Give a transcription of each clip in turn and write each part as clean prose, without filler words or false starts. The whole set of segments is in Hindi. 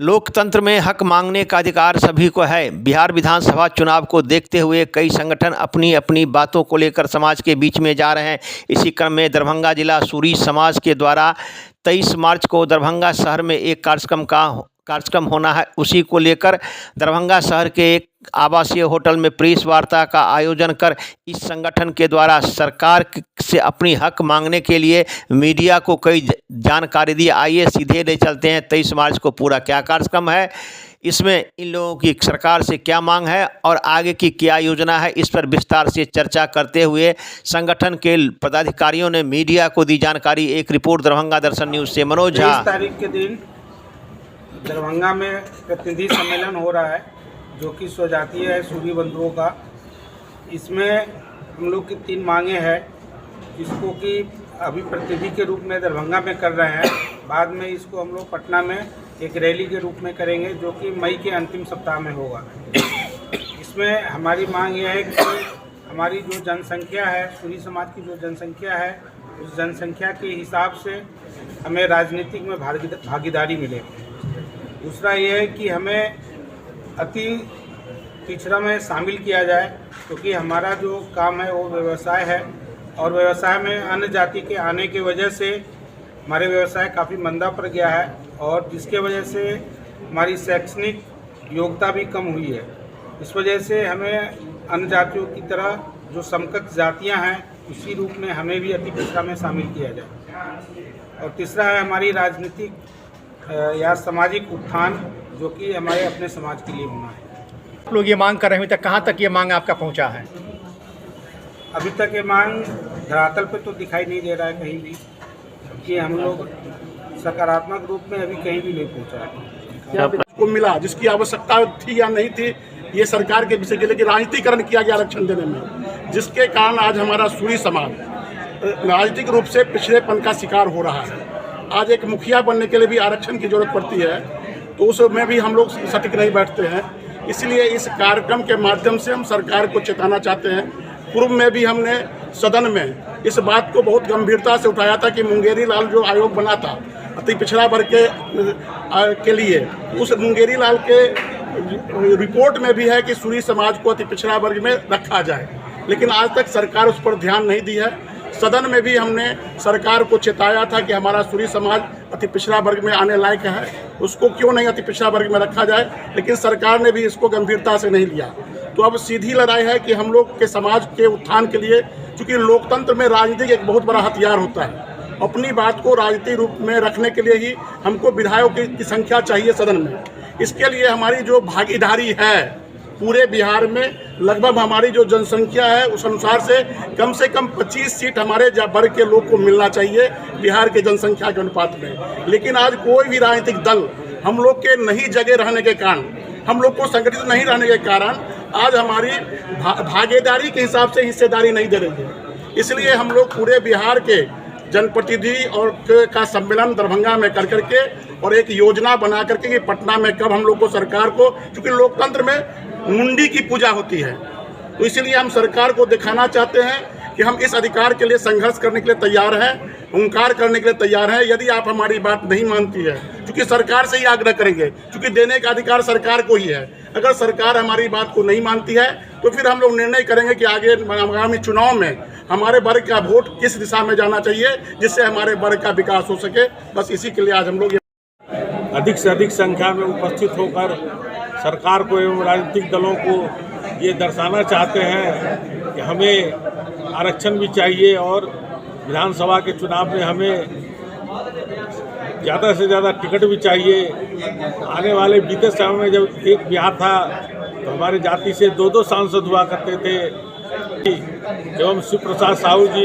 लोकतंत्र में हक मांगने का अधिकार सभी को है। बिहार विधानसभा चुनाव को देखते हुए कई संगठन अपनी अपनी बातों को लेकर समाज के बीच में जा रहे हैं। इसी क्रम में दरभंगा जिला सूरी समाज के द्वारा 23 मार्च को दरभंगा शहर में एक कार्यक्रम होना है। उसी को लेकर दरभंगा शहर के एक आवासीय होटल में प्रेस वार्ता का आयोजन कर इस संगठन के द्वारा सरकार से अपनी हक मांगने के लिए मीडिया को कई जानकारी दी। आइए सीधे ले चलते हैं 23 मार्च को पूरा क्या कार्यक्रम है, इसमें इन लोगों की सरकार से क्या मांग है और आगे की क्या योजना है, इस पर विस्तार से चर्चा करते हुए संगठन के पदाधिकारियों ने मीडिया को दी जानकारी। एक रिपोर्ट दरभंगा दर्शन न्यूज से मनोज झा। 23 तारीख के दिन दरभंगा में प्रतिनिधि सम्मेलन हो रहा है जो कि स्वजातीय है सूरी बंधुओं का। इसमें हम लोग की 3 मांगे हैं जिसको कि अभी प्रतिनिधि के रूप में दरभंगा में कर रहे हैं। बाद में इसको हम लोग पटना में एक रैली के रूप में करेंगे जो कि मई के अंतिम सप्ताह में होगा। इसमें हमारी मांग यह है कि हमारी जो जनसंख्या है, सूरी समाज की जो जनसंख्या है, उस जनसंख्या के हिसाब से हमें राजनीतिक में भागीदारी मिले। दूसरा ये है कि हमें अति पिछड़ा में शामिल किया जाए क्योंकि हमारा जो काम है वो व्यवसाय है और व्यवसाय में अन्य जाति के आने की वजह से हमारे व्यवसाय काफ़ी मंदा पड़ गया है और जिसके वजह से हमारी शैक्षणिक योग्यता भी कम हुई है। इस वजह से हमें अन्य जातियों की तरह जो समकक्ष जातियां हैं उसी रूप में हमें भी अति पिछड़ा में शामिल किया जाए। और तीसरा है हमारी राजनीतिक या सामाजिक उत्थान जो कि हमारे अपने समाज के लिए होना है। आप लोग ये मांग कर रहे हैं, तक कहाँ तक ये मांग आपका पहुँचा है? अभी तक ये मांग धरातल पे तो दिखाई नहीं दे रहा है कहीं भी कि हम लोग सकारात्मक रूप में अभी कहीं भी नहीं पहुँचा है। को मिला जिसकी आवश्यकता थी या नहीं थी ये सरकार के विषय के, लेकिन राजनीतिकरण किया गया आरक्षण देने में, जिसके कारण आज हमारा सूरी समाज राजनीतिक रूप से पिछड़ेपन का शिकार हो रहा है। आज एक मुखिया बनने के लिए भी आरक्षण की जरूरत पड़ती है तो उसमें भी हम लोग सटीक नहीं बैठते हैं। इसलिए इस कार्यक्रम के माध्यम से हम सरकार को चेताना चाहते हैं। पूर्व में भी हमने सदन में इस बात को बहुत गंभीरता से उठाया था कि मुंगेरी लाल जो आयोग बना था अति पिछड़ा वर्ग के लिए, उस मुंगेरी लाल के रिपोर्ट में भी है कि सूरी समाज को अति पिछड़ा वर्ग में रखा जाए, लेकिन आज तक सरकार उस पर ध्यान नहीं दी है। सदन में भी हमने सरकार को चेताया था कि हमारा सूरी समाज अति पिछड़ा वर्ग में आने लायक है, उसको क्यों नहीं अति पिछड़ा वर्ग में रखा जाए, लेकिन सरकार ने भी इसको गंभीरता से नहीं लिया। तो अब सीधी लड़ाई है कि हम लोग के समाज के उत्थान के लिए, क्योंकि लोकतंत्र में राजनीति एक बहुत बड़ा हथियार होता है, अपनी बात को राजनीतिक रूप में रखने के लिए ही हमको विधायकों की संख्या चाहिए सदन में। इसके लिए हमारी जो भागीदारी है पूरे बिहार में, लगभग हमारी जो जनसंख्या है उस अनुसार से कम 25 सीट हमारे वर्ग के लोग को मिलना चाहिए बिहार के जनसंख्या के अनुपात में। लेकिन आज कोई भी राजनीतिक दल हम लोग के नहीं जगह रहने के कारण, हम लोग को संगठित नहीं रहने के कारण आज हमारी भागीदारी के हिसाब से हिस्सेदारी नहीं दे रही है। इसलिए हम लोग पूरे बिहार के जनप्रतिनिधि और का सम्मेलन दरभंगा में कर करके और एक योजना बना करके कि पटना में कब हम लोग को सरकार को, क्योंकि लोकतंत्र में मुंडी की पूजा होती है, तो इसलिए हम सरकार को दिखाना चाहते हैं कि हम इस अधिकार के लिए संघर्ष करने के लिए तैयार हैं, हुंकार करने के लिए तैयार हैं। यदि आप हमारी बात नहीं मानती है, क्योंकि सरकार से ही आग्रह करेंगे, क्योंकि देने का अधिकार सरकार को ही है। अगर सरकार हमारी बात को नहीं मानती है तो फिर हम लोग निर्णय करेंगे कि आगे आगामी चुनाव में हमारे वर्ग का वोट किस दिशा में जाना चाहिए जिससे हमारे वर्ग का विकास हो सके। बस इसी के लिए आज हम लोग अधिक से अधिक संख्या में उपस्थित होकर सरकार को एवं राजनीतिक दलों को ये दर्शाना चाहते हैं कि हमें आरक्षण भी चाहिए और विधानसभा के चुनाव में हमें ज़्यादा से ज़्यादा टिकट भी चाहिए। आने वाले बीते समय में जब एक बिहार था तो हमारे जाति से 2 सांसद हुआ करते थे एवं शिव प्रसाद साहू जी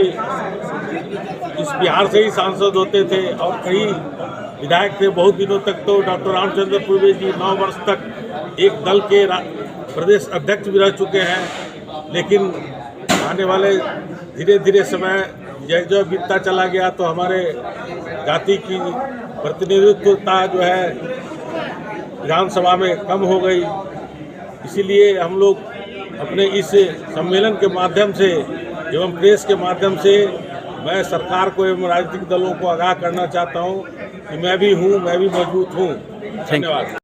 इस बिहार से ही सांसद होते थे और कई विधायक थे। बहुत दिनों तक तो डॉक्टर रामचंद्र पूर्वे जी 9 वर्ष तक एक दल के प्रदेश अध्यक्ष भी रह चुके हैं, लेकिन आने वाले धीरे धीरे समय जो बीतता चला गया तो हमारे जाति की प्रतिनिधित्वता जो है विधानसभा में कम हो गई। इसीलिए हम लोग अपने इस सम्मेलन के माध्यम से एवं प्रेस के माध्यम से मैं सरकार को एवं राजनीतिक दलों को आगाह करना चाहता हूं कि मैं भी मजबूत हूं। धन्यवाद।